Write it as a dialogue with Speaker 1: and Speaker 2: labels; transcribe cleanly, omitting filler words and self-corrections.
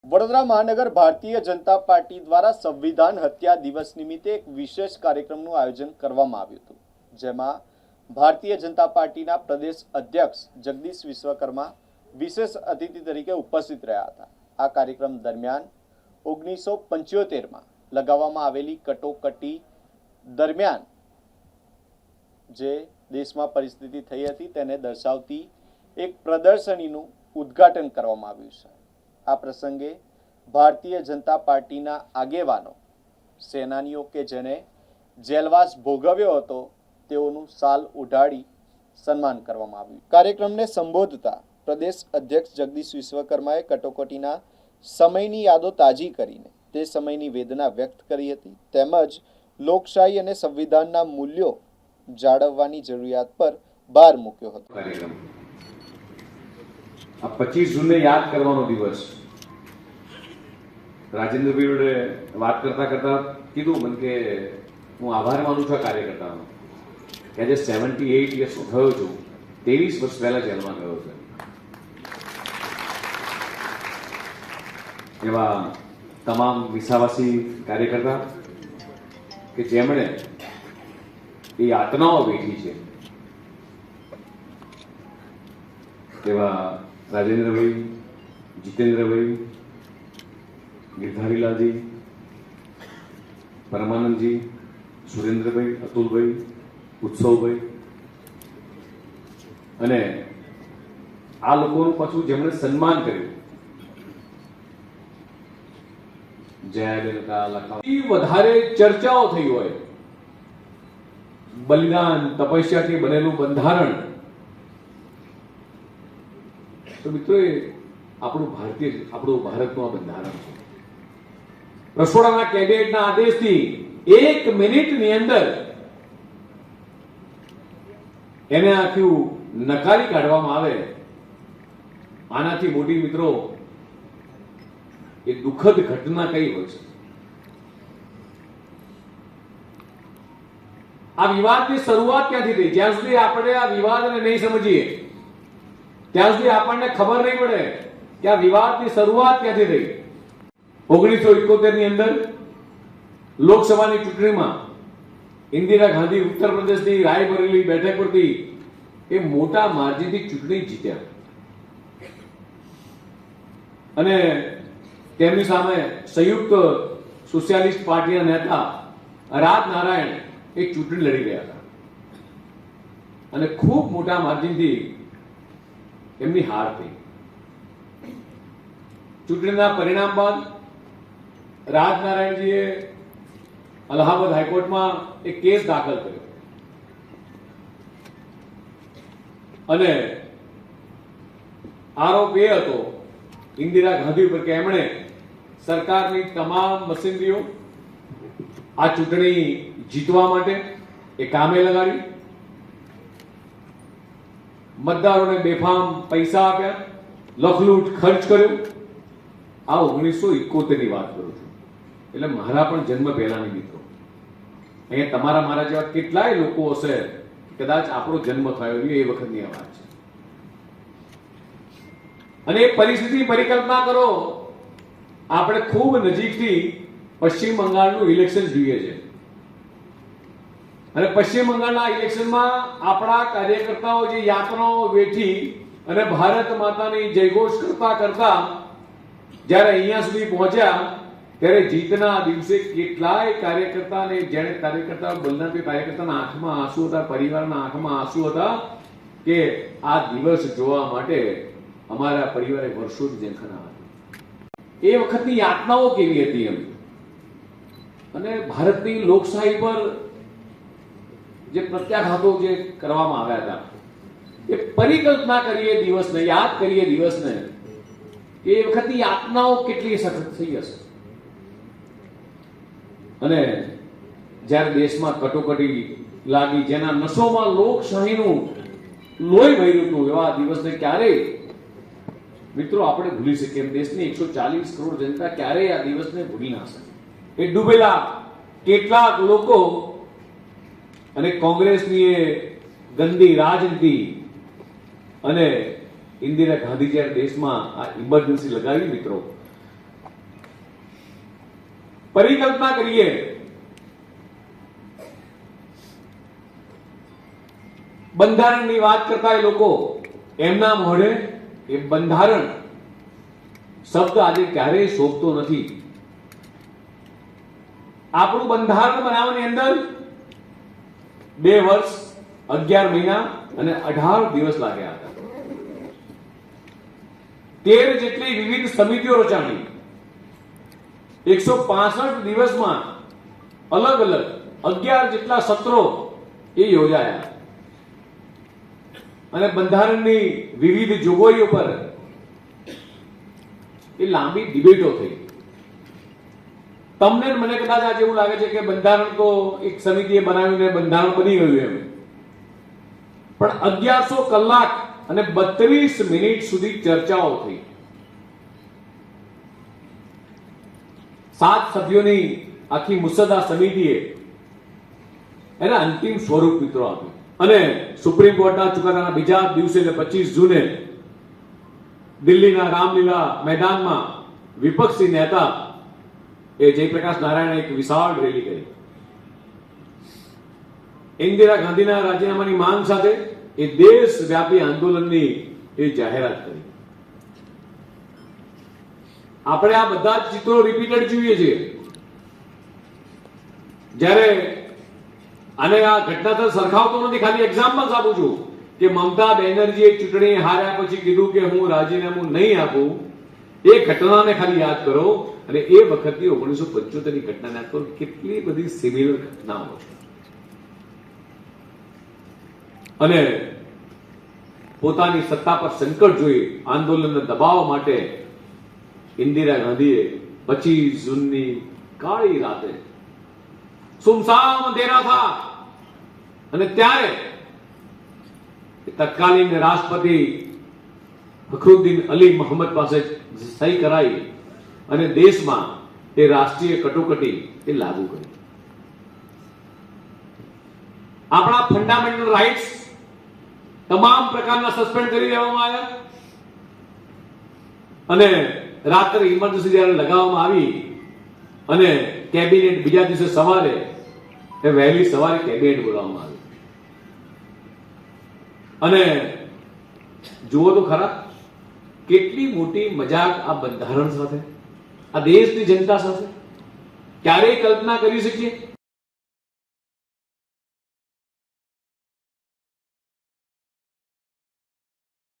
Speaker 1: વડોદરા મહાનગર ભારતીય જનતા પાર્ટી દ્વારા સંવિધાન હત્યા દિવસ નિમિત્તે એક વિશેષ કાર્યક્રમનું આયોજન કરવામાં આવ્યું હતું, જેમાં ભારતીય જનતા પાર્ટીના પ્રદેશ અધ્યક્ષ જગદીશ વિશ્વકર્મા વિશેષ અતિથિ તરીકે ઉપસ્થિત રહ્યા હતા। આ કાર્યક્રમ દરમિયાન 1975માં લગાવવામાં આવેલી કટોકટી દરમિયાન જે દેશમાં પરિસ્થિતિ થઈ હતી તેને દર્શાવતી એક પ્રદર્શનીનું ઉદ્ઘાટન કરવામાં આવ્યું છે। આ પ્રસંગે ભારતીય જનતા પાર્ટીના આગેવાનો, સેનાનીઓ કે જેને જેલવાસ ભોગવ્યો હતો તેઓનું શાલ ઉઢાડી સન્માન કરવામાં આવ્યું। કાર્યક્રમને સંબોધતા પ્રદેશ અધ્યક્ષ જગદીશ વિશ્વકર્માએ કટોકટીના સમયની યાદો તાજી કરીને તે સમયની વેદના વ્યક્ત કરી હતી, તેમજ લોકશાહી અને સંવિધાનના મૂલ્યો જાળવવાની જરૂરિયાત પર ભાર મૂક્યો હતો।
Speaker 2: કાર્યક્રમ આ 25 જૂનને યાદ કરવાનો દિવસ। રાજેન્દ્રભાઈ વાત કરતા કરતા કીધું મને કે હું આભાર માનું છું આ કાર્યકર્તાનો કે આજે 78 યર્સનો થયો છું, 23 વર્ષ પહેલા જેલમાં ગયો છે। એવા તમામ વિસાવાસી કાર્યકર્તા કે જેમણે એ યાતનાઓ વેઠી છે, એવા રાજેન્દ્રભાઈ, જીતેન્દ્રભાઈ, ગિરધારીલાલજી, પરમાનંદજી, સુરેન્દ્રભાઈ, અતુલભાઈ, ઉત્સવભાઈ અને આ લોકોનું પાછું જેમણે સન્માન કર્યું, વધારે ચર્ચાઓ થઈ હોય, બલિદાન તપસ્યાથી બનેલું બંધારણ, તો મિત્રો આપણું ભારતનું આ બંધારણ છે। રસોડાના કેબિનેટના આદેશથી 1 મિનિટની અંદર એને આખું નકારી કાઢવામાં આવે, આનાથી મોટી મિત્રો એ દુઃખદ ઘટના કઈ હોય છે? આ વિવાદની શરૂઆત ક્યાંથી થઈ? જ્યાં સુધી આપણે આ વિવાદને નહીં સમજીએ ત્યાં સુધી આપણને ખબર નહીં પડે કે આ વિવાદની શરૂઆત ક્યાંથી થઈ। 1971 ની અંદર લોકસભાની ચૂંટણીમાં ઇન્દિરા ગાંધી ઉત્તર પ્રદેશની રાયબરેલી બેઠક પરથી એ મોટા માર્જિનથી ચૂંટણી જીત્યા અને તેમની સામે સંયુક્ત સોશિયાલિસ્ટ પાર્ટીના નેતા રાજ નારાયણ એ ચૂંટણી લડી રહ્યા હતા અને ખૂબ મોટા માર્જિનથી એમની હાર થઈ। ચૂંટણીના પરિણામ બાદ રાજ નારાયણજીએ અલ્હાબાદ હાઈકોર્ટમાં એક કેસ દાખલ કર્યો અને આરોપ એ હતો ઇન્દિરા ગાંધી ઉપર કે એમણે સરકારની તમામ મશીનરીઓ આ ચૂંટણી જીતવા માટે એ કામે લગાડી, મતદારોને બેફામ પૈસા આપ્યા, લખલૂટ ખર્ચ કર્યો। આ 1971 ની વાત કરું છું, એટલે મારા પણ જન્મ પહેલાની મિત્રો। અહીંયા તમારા મારા જેવા કેટલાય લોકો હશે, કદાચ આપણો જન્મ થયો એ વખતની આ વાત છે અને એ પરિસ્થિતિની પરિકલ્પના કરો, આપણે ખૂબ નજીકથી પશ્ચિમ બંગાળનું ઇલેક્શન જોઈએ છે અને પશ્ચિમ બંગાળના ઇલેક્શનમાં આપણા કાર્યકર્તાઓ જે યાતનાઓ વેઠી અને ભારત માતાની જયઘોષ કરતા કરતા જ્યારે અહીંયા સુધી પહોંચ્યા, ત્યારે જીતના દિવસે કેટલાય કાર્યકર્તાને જેણે કાર્યકર્તા બલનાથી કાર્યકર્તાના આંખમાં આંસુ હતા, પરિવારના આંખમાં આંસુ હતા કે આ દિવસ જોવા માટે અમારા પરિવારે વર્ષોથી ઝંખના હતી। એ વખતની યાતનાઓ કેવી હતી એમ, અને ભારતની લોકશાહી પર જે પ્રત્યાઘાતો જે કરવામાં આવ્યા હતા એ પરિકલ્પના કરીએ દિવસને, યાદ કરીએ દિવસને કે એ વખતની યાતનાઓ કેટલી સખત થઈ હશે। અને જ્યારે દેશમાં કટોકટી લાગી, જેના નશોમાં લોકશાહીનું લોહી વહેર્યું હતું, એવા દિવસને ક્યારેય મિત્રો આપણે ભૂલી શકીએ? દેશની 140 કરોડ જનતા ક્યારેય આ દિવસને ભૂલી ના શકે। એ ડૂબેલા કેટલાક લોકો અને કોંગ્રેસની એ ગંદી રાજનીતિ અને ઇન્દિરા ગાંધી જ્યારે દેશમાં આ ઇમરજન્સી લગાવી મિત્રો, પરિકલ્પના કરીએ બંધારણની વાત કરતા એ લોકો એમના મોઢે એ બંધારણ શબ્દ આજે ક્યારેય શોભતો નથી. આપણું બંધારણ બનાવવાની અંદર 2 વર્ષ 11 મહિના અને 18 દિવસ લાગ્યા હતા. 13 જેટલી વિવિધ સમિતિઓ રચાણી, 165 દિવસમાં અલગ અલગ 11 જેટલા સત્રો એ યોજાયા અને બંધારણની વિવિધ જોગવાઈઓ પર એ લાંબી ડિબેટો થઈ. તમને મને કદાચ આજે એવું લાગે છે કે બંધારણ તો એક સમિતિએ બનાવ્યું ને બંધારણ બની ગયું એમ, પણ 1100 કલાક અને 32 મિનિટ સુધી ચર્ચાઓ થઈ. 7 સભ્યોની આખી મુસદ્દા સમિતિએ એને અંતિમ સ્વરૂપ મિત્રો આપ્યું અને સુપ્રીમ કોર્ટના ચુકાદાના બીજા દિવસે 25 જૂને દિલ્હીના રામલીલા મેદાનમાં વિપક્ષી નેતા એ જયપ્રકાશ નારાયણે એક વિશાળ રેલી કરી. ઇન્દિરા ગાંધીના રાજીનામાની માંગ સાથે એ દેશવ્યાપી આંદોલનની એ જાહેરાત કરી. આપણે આ બધા જ ચિત્રો રિપીટેડ જોઈએ છીએ. જ્યારે અને આ ઘટના તો સરખાવતો નથી, ખાલી એક્ઝામ્પલ્સ આપું છું કે મમતા બેનર્જીએ ચૂંટણી હાર્યા પછી કીધું કે હું રાજીનામું નહીં આપું. એ ઘટનાને ખાલી યાદ કરો અને એ વખતની 1975 ની ઘટનાને યાદ કરો. કેટલી બધી સિમિલર ઘટનાઓ છે. અને પોતાની સત્તા પર સંકટ જોઈ આંદોલનને દબાવવા માટે ઇન્દિરા ગાંધીએ 25 જૂનની કાળી રાતે સુમસામ અંધેરા થા અને ત્યારે તત્કાલીન રાષ્ટ્રપતિ ફખરુદ્દીન અલી મોહમ્મદ પાસે સહી કરાઈ અને દેશમાં એ રાષ્ટ્રીય કટોકટી એ લાગુ કરી. આપણા ફંડામેન્ટલ રાઇટ્સ તમામ પ્રકારના સસ્પેન્ડ કરી દેવામાં આવ્યા અને રાત્રે ઇમરજન્સી જ્યારે લગાવવામાં આવી અને કેબિનેટ બીજા દિવસે સવારે વહેલી સવારે કેબિનેટ બોલાવવામાં આવ્યું. અને જુઓ તો ખરા કેટલી મોટી મજાક આ બંધારણ સાથે, આ દેશની જનતા સાથે ક્યારેય કલ્પના કરી શકીએ?